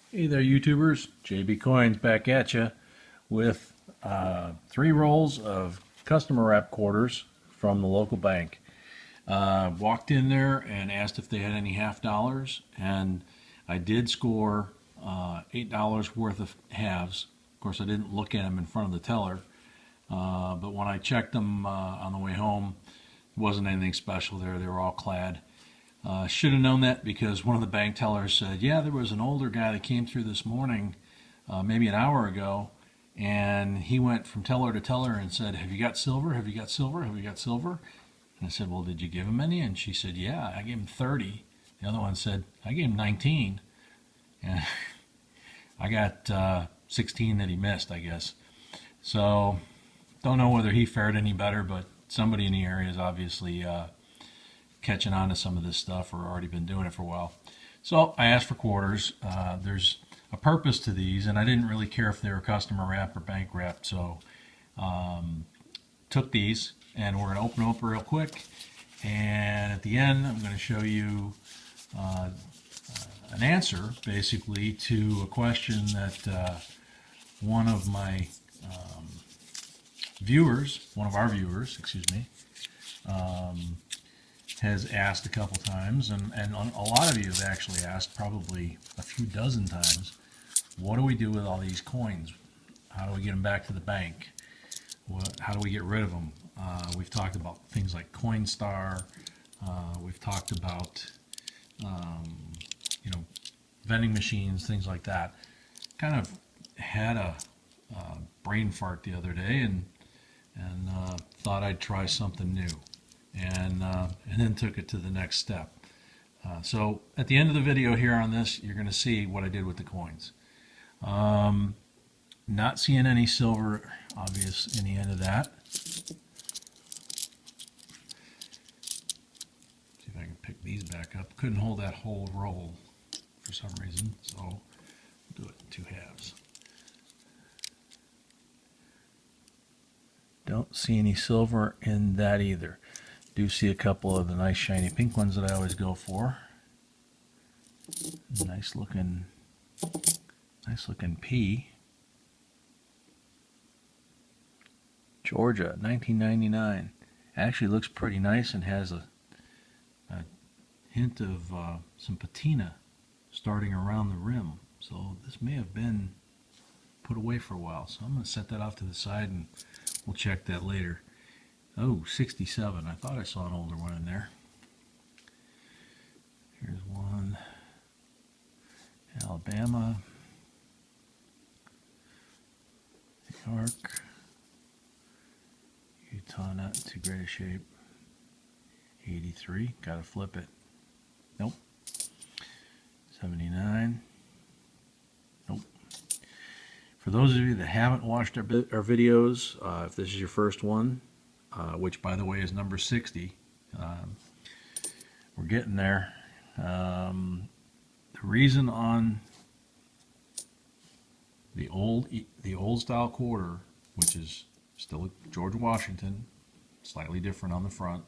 Hey there, YouTubers. JB Coins back at you with 3 rolls of customer wrap quarters from the local bank. Walked in there and asked if they had any half dollars, and I did score $8 worth of halves. Of course, I didn't look at them in front of the teller, but when I checked them on the way home, it wasn't anything special there. They were all clad. Should have known that because one of the bank tellers said, yeah, there was an older guy that came through this morning, maybe an hour ago, and he went from teller to teller and said, have you got silver? Have you got silver? Have you got silver? And I said, well, did you give him any? And she said, yeah, I gave him 30. The other one said, I gave him 19. And I got 16 that he missed, I guess. So don't know whether he fared any better, but somebody in the area is obviously catching on to some of this stuff or already been doing it for a while. So I asked for quarters. There's a purpose to these, and I didn't really care if they were customer wrap or bank wrapped, so took these, and we're going to open them up real quick. And at the end, I'm going to show you an answer, basically, to a question that one of my one of our viewers, excuse me, has asked a couple times, and a lot of you have actually asked probably a few dozen times, what do we do with all these coins? How do we get them back to the bank? How do we get rid of them? We've talked about things like Coinstar. We've talked about vending machines, things like that. Kind of had a brain fart the other day and thought I'd try something new. And then took it to the next step. So at the end of the video here on this, you're going to see what I did with the coins. Not seeing any silver obvious in the end of that. See if I can pick these back up. Couldn't hold that whole roll for some reason, so I'll do it in 2 halves. Don't see any silver in that either. Do see a couple of the nice shiny pink ones that I always go for. Nice looking P. Georgia, 1999. Actually looks pretty nice and has a hint of some patina starting around the rim. So this may have been put away for a while. So I'm going to set that off to the side and we'll check that later. Oh, 67. I thought I saw an older one in there. Here's one. Alabama. New York. Utah, not in too great a shape. 83. Gotta flip it. Nope. 79. Nope. For those of you that haven't watched our videos, if this is your first one, which by the way is number 60. We're getting there. The reason on the old style quarter, which is still George Washington, slightly different on the front.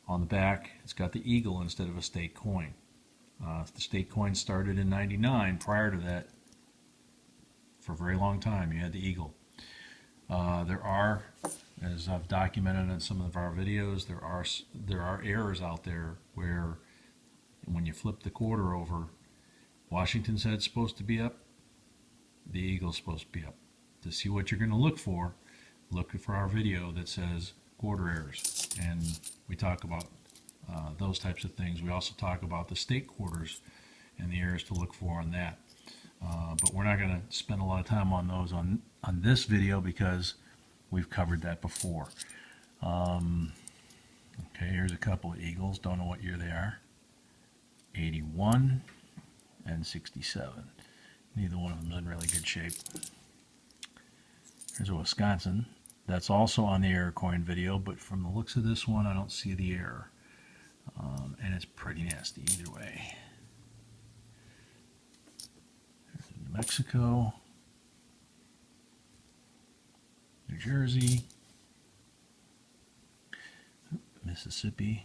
On the back, it's got the eagle instead of a state coin. The state coin started in '99. Prior to that, for a very long time, you had the eagle. There are, as I've documented in some of our videos, there are errors out there where when you flip the quarter over, Washington's head's supposed to be up, the eagle's supposed to be up. To see what you're going to look for our video that says quarter errors, and we talk about those types of things. We also talk about the state quarters and the errors to look for on that. But we're not going to spend a lot of time on those on this video because we've covered that before. Okay, here's a couple of eagles. Don't know what year they are. 81 and 67. Neither one of them is in really good shape. Here's a Wisconsin. That's also on the error coin video, but from the looks of this one, I don't see the error. And it's pretty nasty either way. There's New Mexico, New Jersey, Mississippi,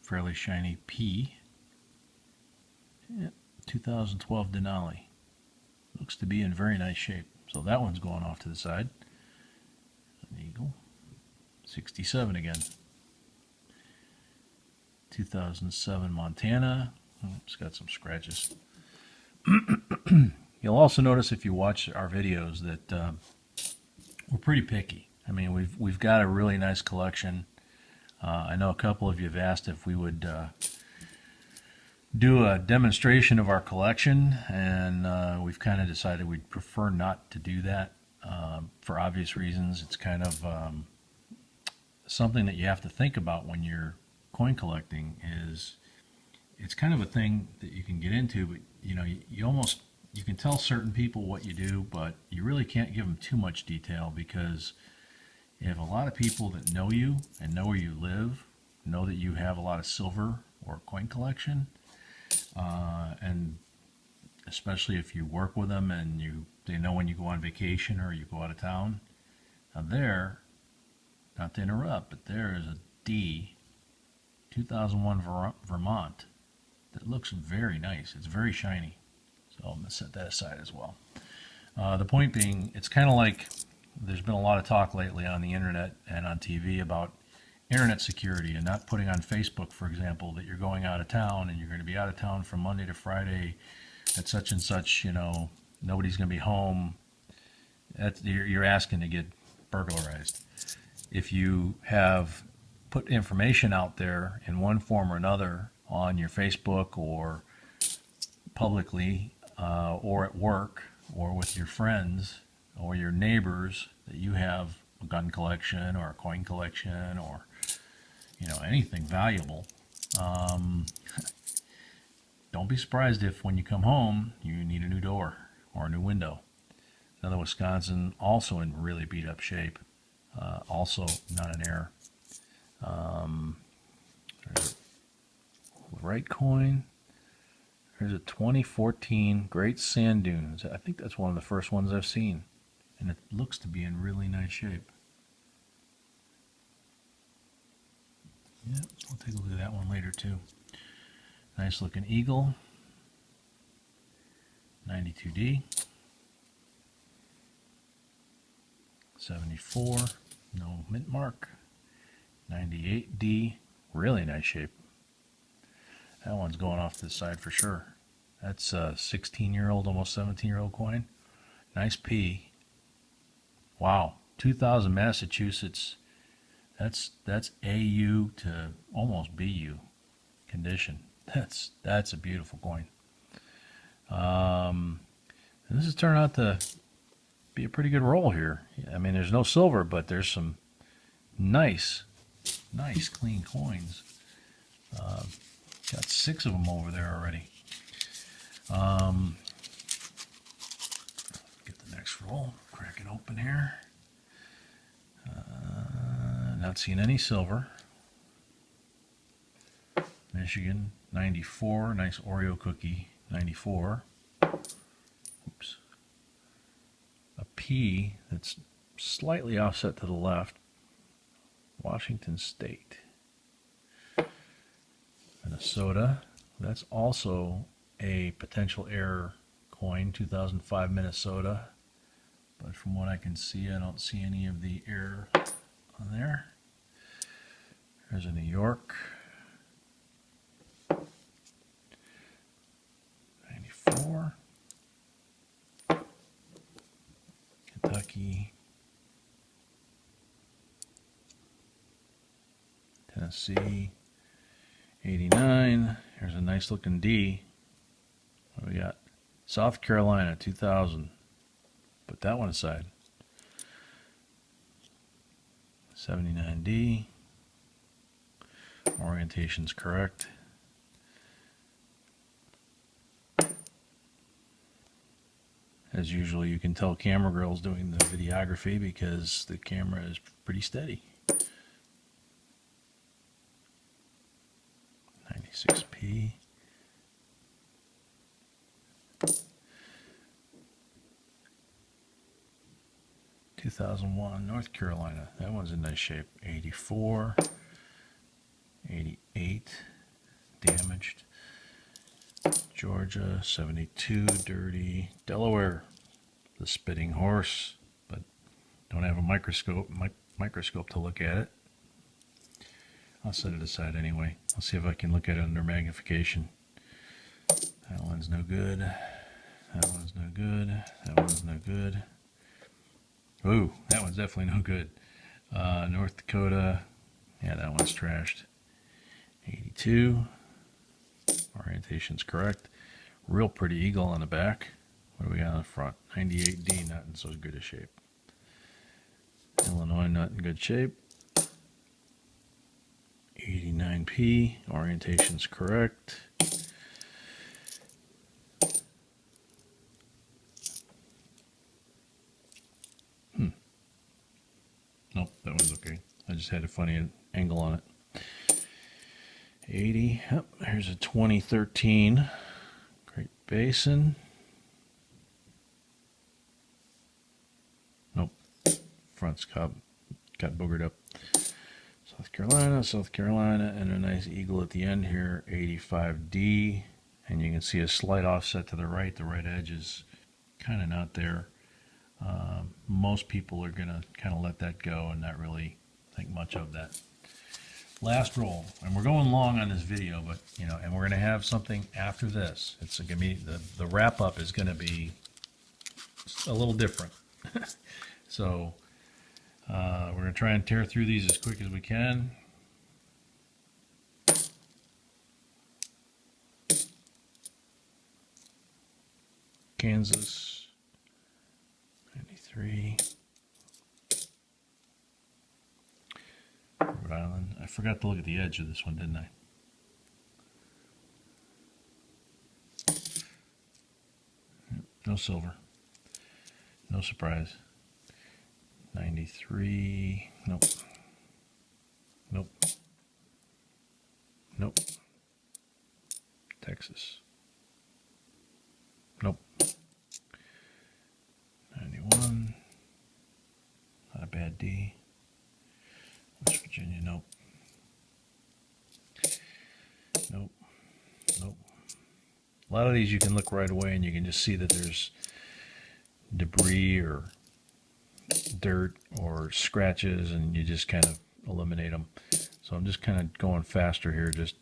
fairly shiny P. Yep, 2012 Denali. Looks to be in very nice shape. So that one's going off to the side. An Eagle. 67 again. 2007 Montana. Oh, it's got some scratches. You'll also notice if you watch our videos that we're pretty picky. I mean, we've got a really nice collection. I know a couple of you have asked if we would do a demonstration of our collection, and we've kind of decided we'd prefer not to do that for obvious reasons. It's kind of something that you have to think about when you're coin collecting. It's kind of a thing that you can get into, but you know, you can tell certain people what you do, but you really can't give them too much detail, because if a lot of people that know you and know where you live know that you have a lot of silver or coin collection, and especially if you work with them and they know when you go on vacation or you go out of town. Now there, not to interrupt, but there is a D 2001 Vermont that looks very nice. It's very shiny. So I'm going to set that aside as well. The point being, it's kind of like there's been a lot of talk lately on the internet and on TV about internet security, and not putting on Facebook, for example, that you're going out of town and you're going to be out of town from Monday to Friday at such and such, you know, nobody's going to be home. You're asking to get burglarized. If you have put information out there in one form or another on your Facebook or publicly, or at work or with your friends or your neighbors, that you have a gun collection or a coin collection or, you know, anything valuable, don't be surprised if when you come home you need a new door or a new window. Another Wisconsin, also in really beat up shape, also not an error. There's a right coin. There's a 2014 Great Sand Dunes. I think that's one of the first ones I've seen, and it looks to be in really nice shape. Yeah, we'll take a look at that one later too. Nice looking Eagle. 92D. 74. No mint mark. 98D. Really nice shape. That one's going off to the side for sure. That's a 16-year-old, almost 17-year-old coin. Nice P. Wow. 2000 Massachusetts. That's AU to almost BU condition. That's a beautiful coin. And this has turned out to be a pretty good roll here. I mean, there's no silver, but there's some nice clean coins. Got 6 of them over there already. Get the next roll. Crack it open here. Not seeing any silver. Michigan 94. Nice Oreo cookie. 94. Oops. A P that's slightly offset to the left. Washington State. Minnesota. That's also a potential error coin. 2005 Minnesota. But from what I can see, I don't see any of the error on there. There's a New York. 94. Kentucky. Tennessee. 89. Here's a nice looking D. What do we got? South Carolina 2000. Put that one aside. 79D. Orientation's correct. As usual, you can tell Camera Girl's doing the videography because the camera is pretty steady. 96P. (2001) North Carolina. That one's in nice shape. 84. 88. Damaged. Georgia, 72 dirty Delaware, the spitting horse, but don't have a microscope to look at it. I'll set it aside anyway. I'll see if I can look at it under magnification. That one's no good. That one's no good. That one's no good. Ooh, that one's definitely no good. North Dakota, yeah, that one's trashed. 82. Orientation's correct. Real pretty eagle on the back. What do we got on the front? 98D, not in so good a shape. Illinois, not in good shape. 89P, orientation's correct. Nope, that one's okay. I just had a funny angle on it. 80, yep, here's a 2013 Great Basin. Nope, front's got boogered up. South Carolina, and a nice eagle at the end here, 85D, and you can see a slight offset to the right. The right edge is kind of not there. Most people are going to kind of let that go and not really think much of that. Last roll, and we're going long on this video, but you know, and we're going to have something after this. It's going to be the wrap up is going to be a little different. So we're going to try and tear through these as quick as we can. Kansas, 93. Rhode Island. I forgot to look at the edge of this one, didn't I? No silver. No surprise. 93. Nope. Nope. Nope. Texas. Nope. 91. Not a bad D. West Virginia, nope. Nope. Nope. A lot of these you can look right away and you can just see that there's debris or dirt or scratches, and you just kind of eliminate them. So I'm just kind of going faster here. Just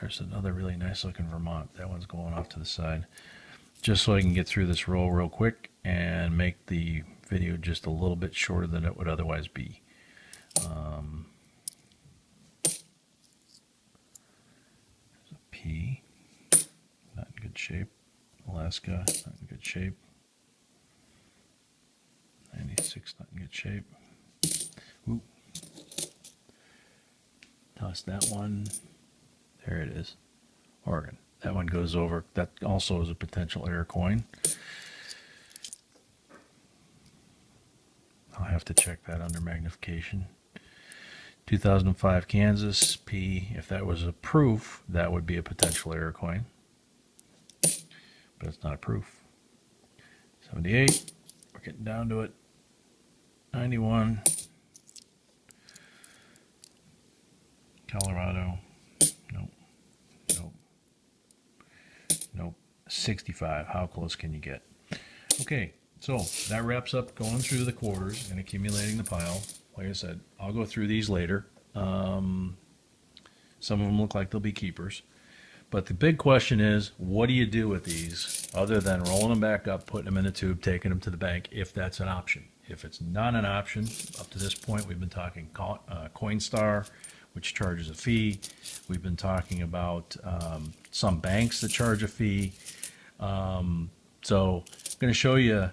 there's another really nice looking Vermont. That one's going off to the side. Just so I can get through this roll real quick and make the video just a little bit shorter than it would otherwise be. There's a P, not in good shape. Alaska, not in good shape. 96, not in good shape. Ooh. Toss that one. There it is. Oregon. That one goes over. That also is a potential error coin. I'll have to check that under magnification. 2005 Kansas, P. If that was a proof, that would be a potential error coin. But it's not a proof. 78. We're getting down to it. 91. Colorado. Nope. Nope. Nope. 65. How close can you get? Okay, so that wraps up going through the quarters and accumulating the pile. Like I said, I'll go through these later. Some of them look like they'll be keepers. But the big question is, what do you do with these other than rolling them back up, putting them in the tube, taking them to the bank, if that's an option? If it's not an option, up to this point, we've been talking Coinstar, which charges a fee. We've been talking about some banks that charge a fee. So I'm going to show you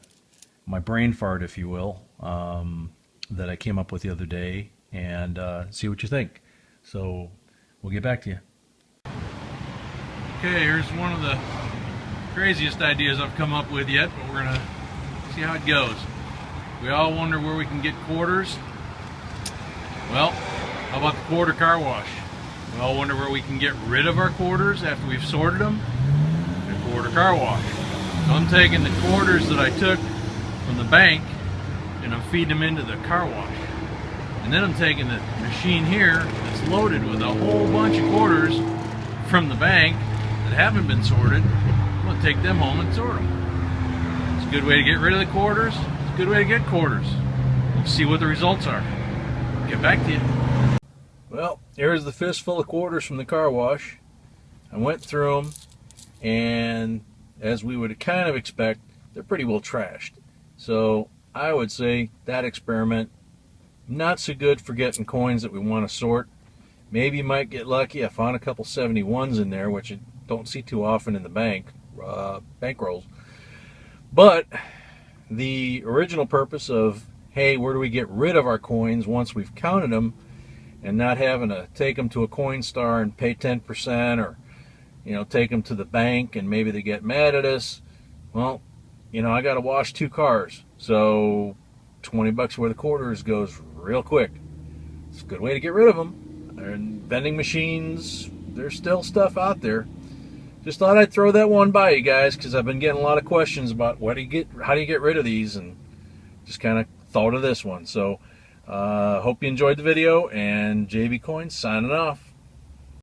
my brain fart, if you will, that I came up with the other day, and see what you think. So we'll get back to you. Okay, here's one of the craziest ideas I've come up with yet, but we're going to see how it goes. We all wonder where we can get quarters. Well, how about the quarter car wash? We all wonder where we can get rid of our quarters after we've sorted them. The quarter car wash. So I'm taking the quarters that I took from the bank and I'm feeding them into the car wash. And then I'm taking the machine here that's loaded with a whole bunch of quarters from the bank, that haven't been sorted, I'm going to take them home and sort them. It's a good way to get rid of the quarters. It's a good way to get quarters. We'll see what the results are. Get back to you. Well, here's the fistful of quarters from the car wash. I went through them, and as we would kind of expect, they're pretty well trashed. So I would say that experiment, not so good for getting coins that we want to sort. Maybe you might get lucky. I found a couple 71s in there, which I don't see too often in the bank rolls. But the original purpose of, hey, where do we get rid of our coins once we've counted them, and not having to take them to a Coinstar and pay 10%, or take them to the bank and maybe they get mad at us. Well, I got to wash 2 cars, so $20 worth of quarters goes real quick. It's a good way to get rid of them. And vending machines, there's still stuff out there. Just thought I'd throw that one by you guys, because I've been getting a lot of questions about how do you get rid of these, and just kind of thought of this one. So hope you enjoyed the video, and JB Coins signing off.